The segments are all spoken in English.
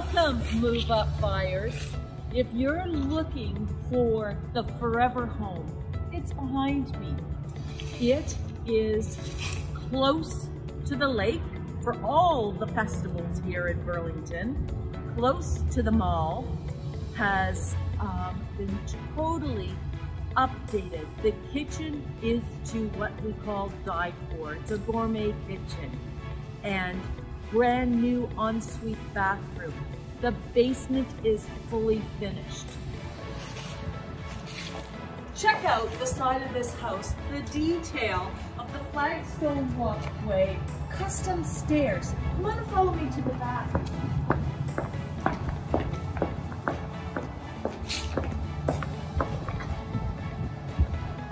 Welcome, move-up buyers. If you're looking for the forever home, it's behind me. It is close to the lake for all the festivals here in Burlington, close to the mall, has been totally updated. The kitchen is to what we call die for. It's a gourmet kitchen and brand new ensuite bathroom. The basement is fully finished. Check out the side of this house, the detail of the flagstone walkway, custom stairs. You want to follow me to the back?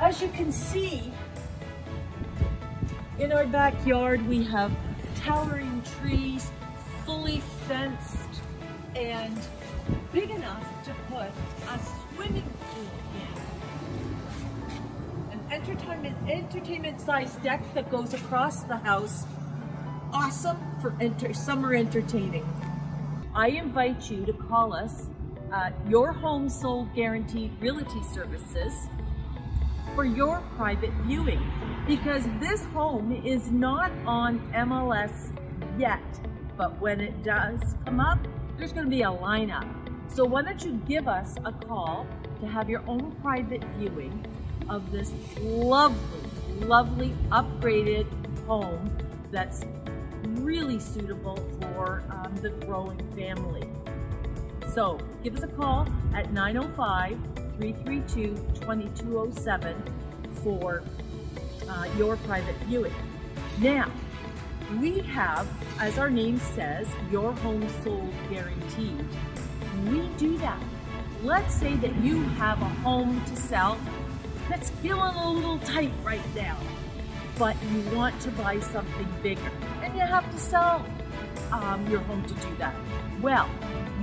As you can see, in our backyard we have towering trees, fully fenced, and big enough to put a swimming pool in. An entertainment-sized deck that goes across the house. Awesome for summer entertaining. I invite you to call us at Your Home Sold Guaranteed Realty Services for your private viewing, because this home is not on MLS yet, but when it does come up, there's going to be a lineup. So why don't you give us a call to have your own private viewing of this lovely upgraded home that's really suitable for the growing family. So give us a call at 905-332-2207 for your private viewing. Now, we have, as our name says, Your Home Sold Guaranteed. We do that. Let's say that you have a home to sell that's feeling a little tight right now, but you want to buy something bigger and you have to sell your home to do that. Well,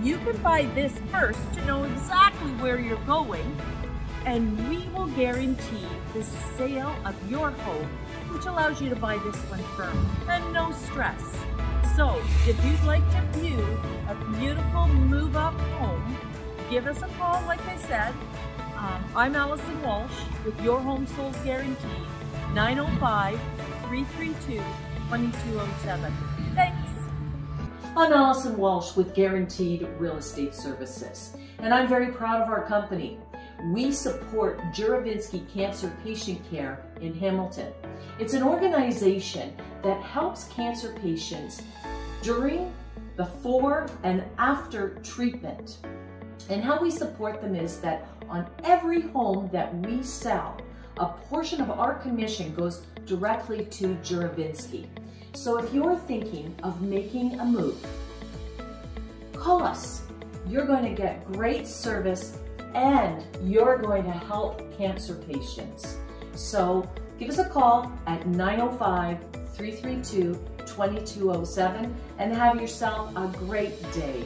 you can buy this first to know exactly where you're going, and we will guarantee the sale of your home, which allows you to buy this one firm and no stress. So if you'd like to view a beautiful move-up home, give us a call. Like I said, I'm Alison Walsh with Your Home Sold Guaranteed, 905-332-2207. Thanks. I'm Alison Walsh with Guaranteed Real Estate Services, and I'm very proud of our company. We support Juravinski Cancer Patient Care in Hamilton. It's an organization that helps cancer patients during, before, and after treatment. And how we support them is that on every home that we sell, a portion of our commission goes directly to Juravinski. So if you're thinking of making a move, call us. You're going to get great service and you're going to help cancer patients. So give us a call at 905-332-2207 and have yourself a great day.